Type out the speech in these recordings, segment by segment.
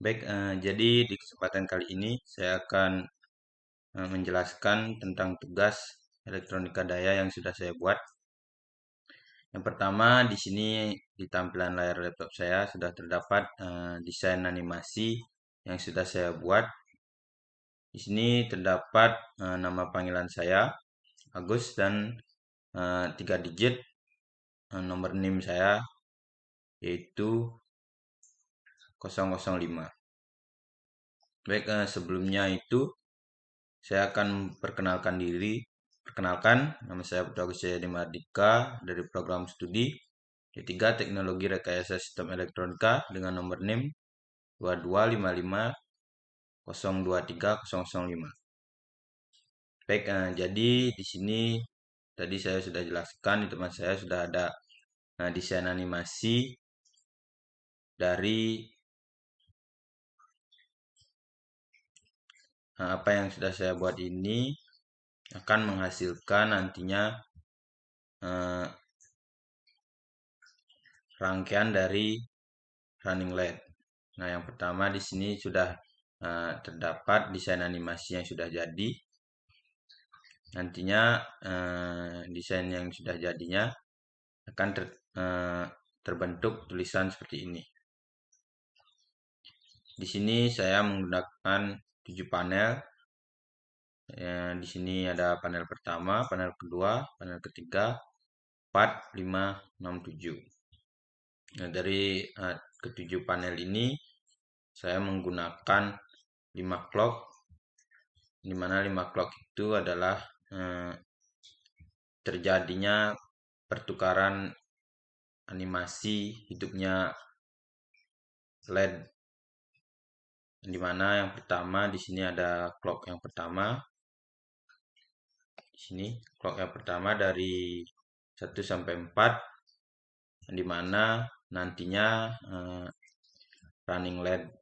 Baik, jadi di kesempatan kali ini saya akan menjelaskan tentang tugas elektronika daya yang sudah saya buat. Yang pertama, di sini di tampilan layar laptop saya sudah terdapat desain animasi yang sudah saya buat. Di sini terdapat nama panggilan saya, Agus, dan 3 digit nomor NIM saya, yaitu 005. Baik, sebelumnya itu saya akan perkenalkan diri. Perkenalkan, nama saya Putra Agus Jayadi Mardika dari program studi D3 Teknologi Rekayasa Sistem Elektronika dengan nomor NIM 2255023005. Baik, jadi di sini tadi saya sudah jelaskan di teman saya sudah ada desain animasi dari apa yang sudah saya buat ini akan menghasilkan nantinya rangkaian dari running LED. Nah, yang pertama di sini sudah terdapat desain animasi yang sudah jadi. Nantinya desain yang sudah jadinya akan terbentuk tulisan seperti ini. Di sini saya menggunakan 7 panel. Di sini ada panel pertama, panel kedua, panel ketiga, 4, 5, 6, 7. Nah, dari ketujuh panel ini saya menggunakan 5 clock, di mana 5 clock itu adalah terjadinya pertukaran animasi hidupnya LED. Di mana yang pertama di sini ada clock yang pertama. Di sini clock yang pertama dari 1 sampai 4, di mana nantinya running LED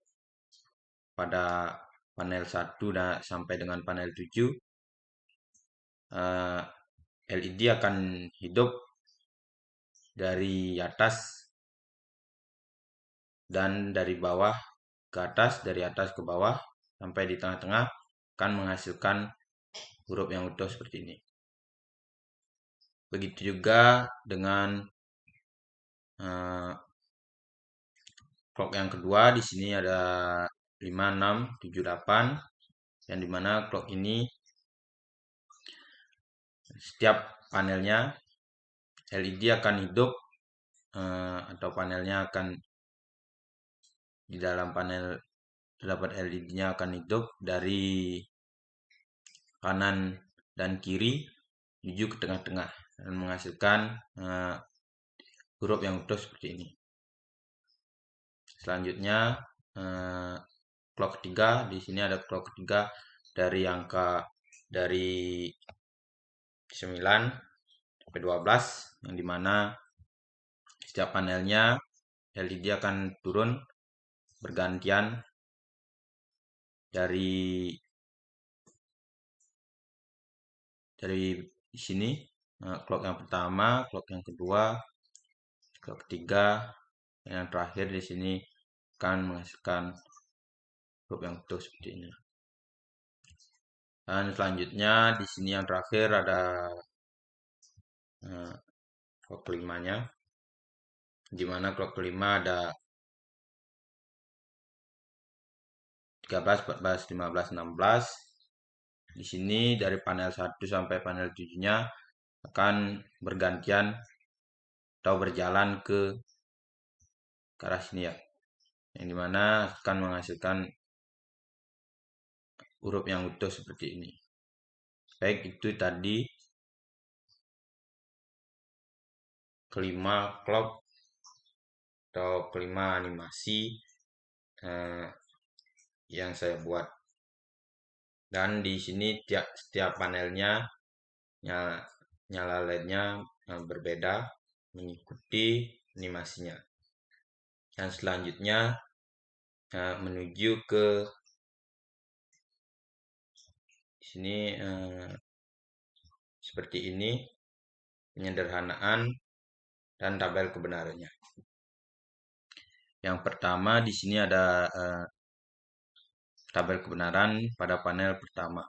pada panel 1 sampai dengan panel 7 LED akan hidup dari atas dan dari bawah ke atas, dari atas ke bawah sampai di tengah-tengah akan menghasilkan huruf yang utuh seperti ini. Begitu juga dengan clock yang kedua. Di sini ada 5, 6, 7, 8, yang dimana clock ini setiap panelnya LED akan hidup atau panelnya akan di dalam panel terdapat LED-nya akan hidup dari kanan dan kiri menuju ke tengah-tengah dan menghasilkan huruf yang utuh seperti ini. Selanjutnya clock ketiga. Di sini ada clock ketiga dari angka dari 9 sampai 12, yang dimana setiap panelnya LED akan turun bergantian dari di sini clock yang pertama, clock yang kedua, clock ketiga, yang terakhir di sini akan menghasilkan huruf yang utuh seperti ini. Dan selanjutnya di sini yang terakhir ada clock kelimanya, di mana clock kelima ada 13, 14, 15, 16. Di sini dari panel 1 sampai panel 7-nya akan bergantian atau berjalan ke arah sini ya, yang dimana akan menghasilkan huruf yang utuh seperti ini. Baik, itu tadi kelima clock atau kelima animasi yang saya buat. Dan di sini setiap panelnya nyala LED-nya berbeda mengikuti animasinya. Dan selanjutnya menuju ke sini seperti ini, penyederhanaan dan tabel kebenarannya. Yang pertama di sini ada tabel kebenaran pada panel pertama.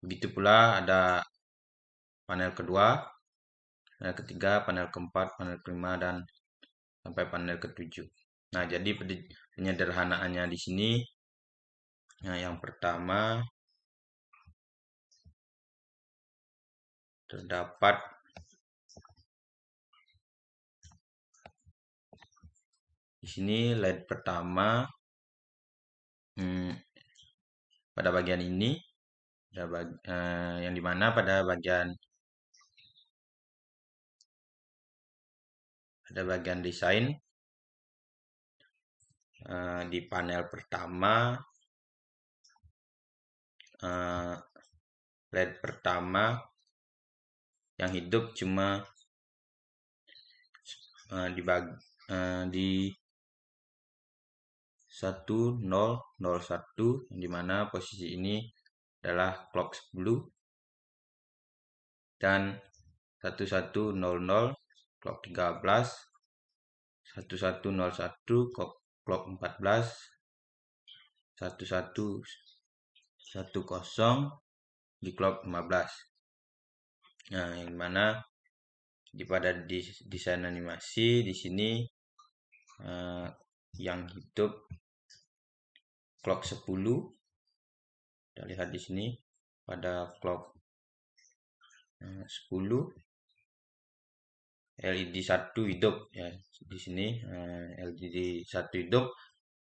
Begitu pula ada panel kedua, panel ketiga, panel keempat, panel kelima, dan sampai panel ketujuh. Nah, jadi penyederhanaannya di sini, nah, yang pertama terdapat di sini LED pertama pada bagian ini, yang dimana pada bagian desain di panel pertama LED pertama yang hidup cuma di 1001, yang dimana posisi ini adalah clock 10, dan 1100 clock 13, 1101 clock 14, 1110 di clock 15. Nah, yang mana pada desain animasi di sini yang hidup clock 10. Kita lihat di sini pada clock 10 LED 1 hidup ya. Di sini LED 1 hidup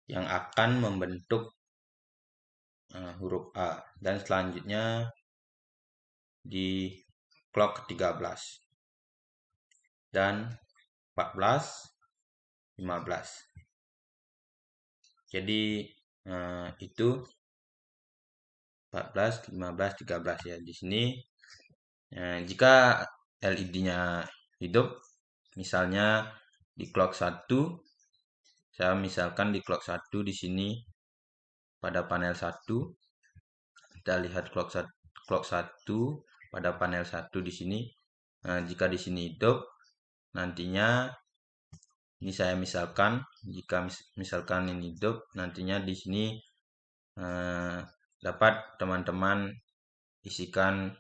yang akan membentuk huruf A, dan selanjutnya di clock 13 dan 14, 15. Jadi itu 14, 15, 13 ya. Di sini jika LED-nya hidup, misalnya di clock 1, saya misalkan di clock 1 di sini pada panel 1, kita lihat clock 1 pada panel 1 di sini. Jika di sini hidup, nantinya ini saya misalkan, jika misalkan ini hidup, nantinya di sini dapat teman-teman isikan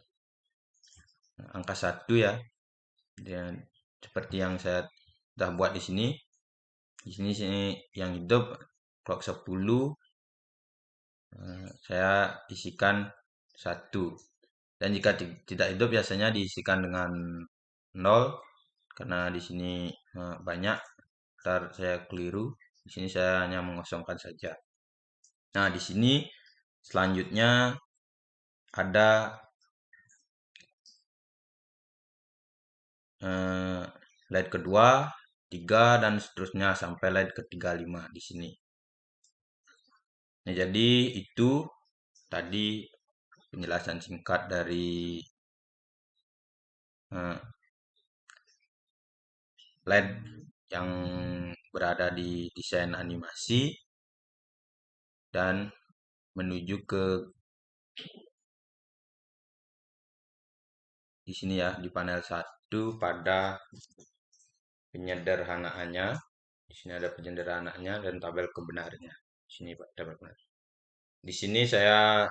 angka 1 ya. Dan seperti yang saya sudah buat di sini. Di sini yang hidup clock 10, saya isikan 1. Dan jika tidak hidup biasanya diisikan dengan 0, karena di sini banyak. Ntar saya keliru. Di sini saya hanya mengosongkan saja. Nah, di sini selanjutnya ada LED kedua, 3, dan seterusnya sampai LED ke-35 di sini. Nah, jadi itu tadi penjelasan singkat dari LED yang berada di desain animasi dan menuju ke di sini ya, di panel 1 pada penyederhanaannya. Di sini ada penyederhanaannya dan tabel kebenarannya. Di sini tabel kebenaran. Di sini saya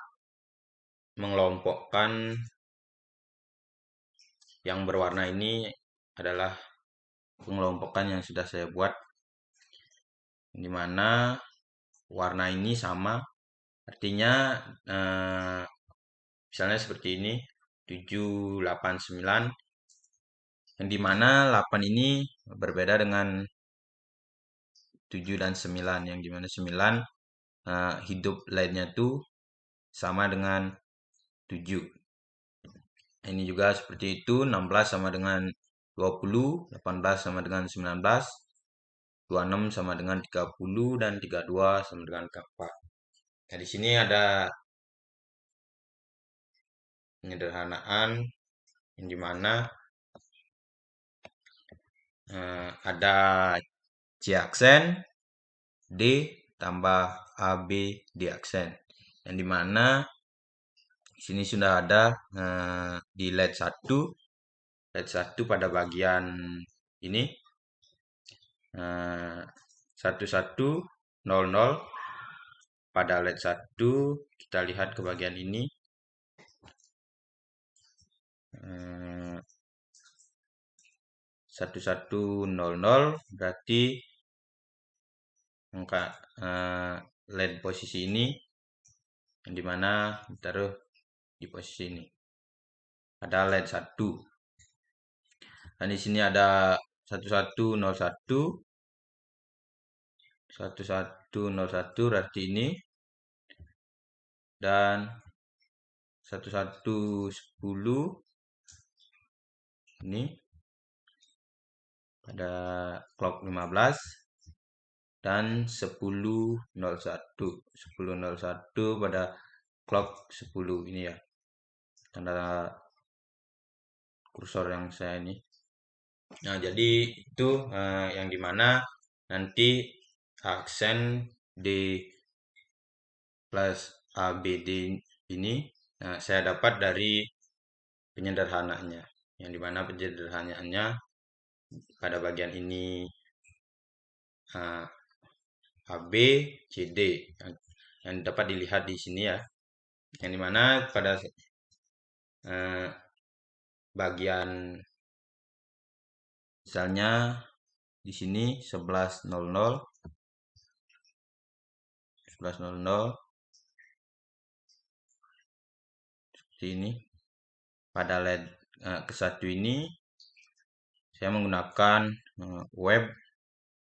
mengelompokkan yang berwarna ini adalah pengelompokan yang sudah saya buat, di mana warna ini sama, artinya misalnya seperti ini 7, 8, 9, yang dimana 8 ini berbeda dengan 7 dan 9, yang dimana 9 hidup lainnya tuh sama dengan 7. Ini juga seperti itu, 16 sama dengan 20, 18 sama dengan 19, 26 sama dengan 30, dan 32 sama dengan 4. Nah, di sini ada penyederhanaan yang dimana ada C aksen, D tambah AB D aksen, yang dimana di sini sudah ada di LED 1 pada bagian ini 1100 pada LED 1 kita lihat ke bagian ini. 1100 berarti angka LED posisi ini yang dimana ditaruh di posisi ini ada LED 1. Dan di sini ada 1101 berarti ini, dan 1110 ini pada clock 15, dan 10.01 pada clock 10 ini ya, tanda kursor yang saya ini. Nah, jadi itu yang dimana nanti aksen D plus ABD ini saya dapat dari penyederhanaannya, yang dimana penyederhanaannya pada bagian ini AB CD yang dapat dilihat di sini ya, yang dimana pada bagian misalnya di sini 11.00 seperti ini. Pada LED ke-1 ini saya menggunakan web,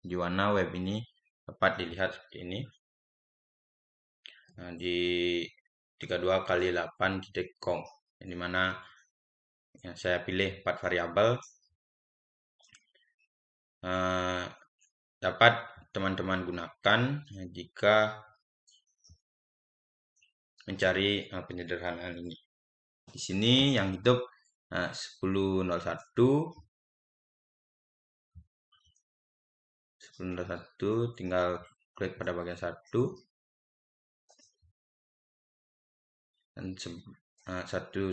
di mana web ini dapat dilihat seperti ini. Di 32x8.com, yang dimana saya pilih 4 variabel. Dapat teman-teman gunakan jika mencari penyederhanaan ini. Di sini yang hidup 10.01 tinggal klik pada bagian 1, dan 1100 dan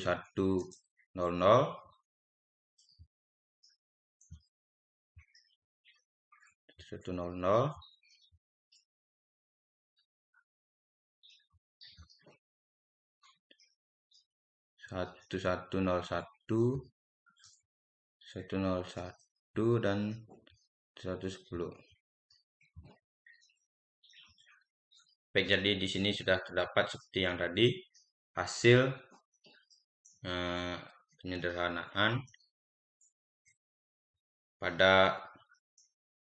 110. Baik, jadi di sini sudah terdapat seperti yang tadi hasil penyederhanaan pada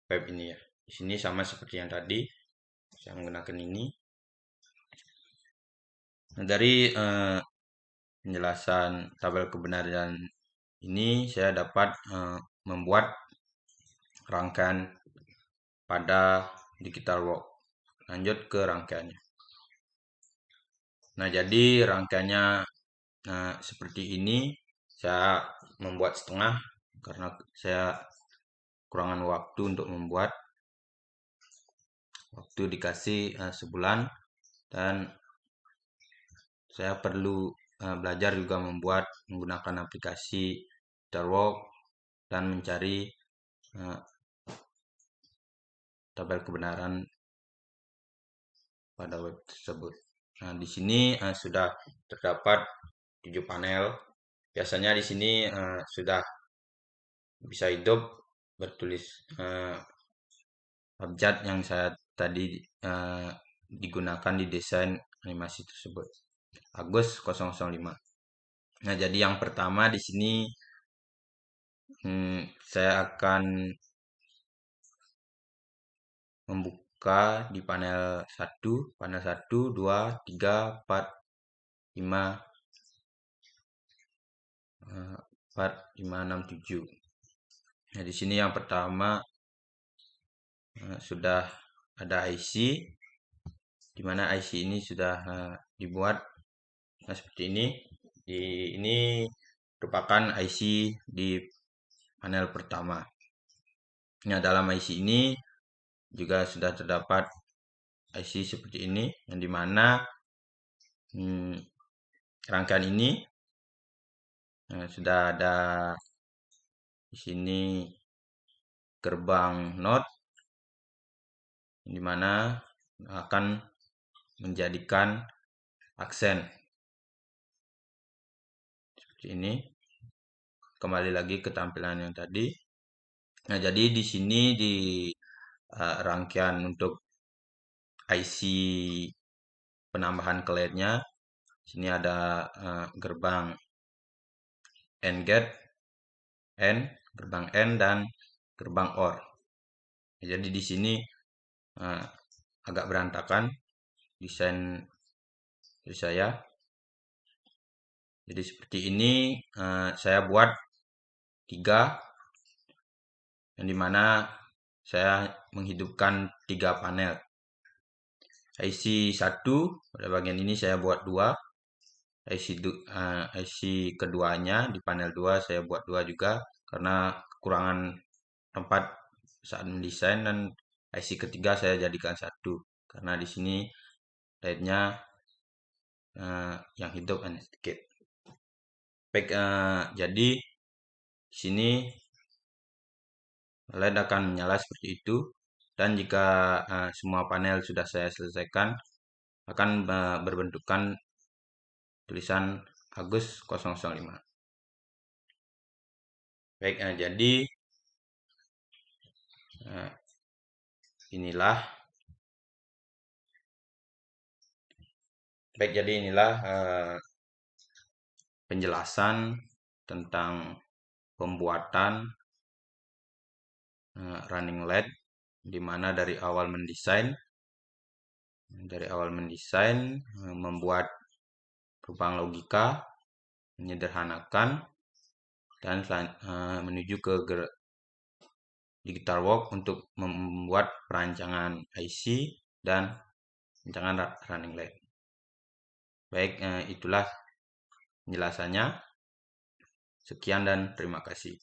web ini ya. Di sini sama seperti yang tadi, saya menggunakan ini. Nah, dari penjelasan tabel kebenaran ini saya dapat membuat rangkaian pada DigitalWorks. Lanjut ke rangkaiannya. Nah, jadi rangkaiannya seperti ini. Saya membuat setengah karena saya kurangan waktu untuk membuat. Waktu dikasih sebulan, dan saya perlu belajar juga membuat menggunakan aplikasi DigitalWorks dan mencari tabel kebenaran pada web tersebut. Nah, di sini sudah terdapat 7 panel. Biasanya di sini sudah bisa hidup bertulis abjad yang saya tadi digunakan di desain animasi tersebut. Agus 005. Nah, jadi yang pertama di sini saya akan membuka di panel 1, 2, 3, 4, 5, 6, 7. Nah, di sini yang pertama sudah ada IC, di mana IC ini sudah dibuat seperti ini. Ini merupakan IC di panel pertama. Nah, dalam IC ini juga sudah terdapat IC seperti ini, yang dimana rangkaian ini sudah ada di sini gerbang NOT, yang dimana akan menjadikan aksen. Seperti ini. Kembali lagi ke tampilan yang tadi. Nah, jadi di sini di rangkaian untuk IC penambahan ke LED-nya, sini ada gerbang AND gate, gerbang AND dan gerbang OR. Jadi di sini agak berantakan desain dari saya. Jadi seperti ini saya buat 3, yang dimana saya menghidupkan 3 panel. IC 1 pada bagian ini saya buat 2. IC keduanya di panel 2 saya buat 2 juga karena kekurangan tempat saat mendesain, dan IC ketiga saya jadikan 1 karena di sini LED-nya yang hidup hanya sedikit. Baik, jadi di sini LED akan menyala seperti itu, dan jika semua panel sudah saya selesaikan akan berbentukan tulisan Agus 005. Baik, jadi inilah penjelasan tentang pembuatan running LED, di mana dari awal mendesain, membuat perubahan logika, menyederhanakan, dan menuju ke DigitalWorks untuk membuat perancangan IC dan perancangan running LED. Baik, itulah penjelasannya. Sekian dan terima kasih.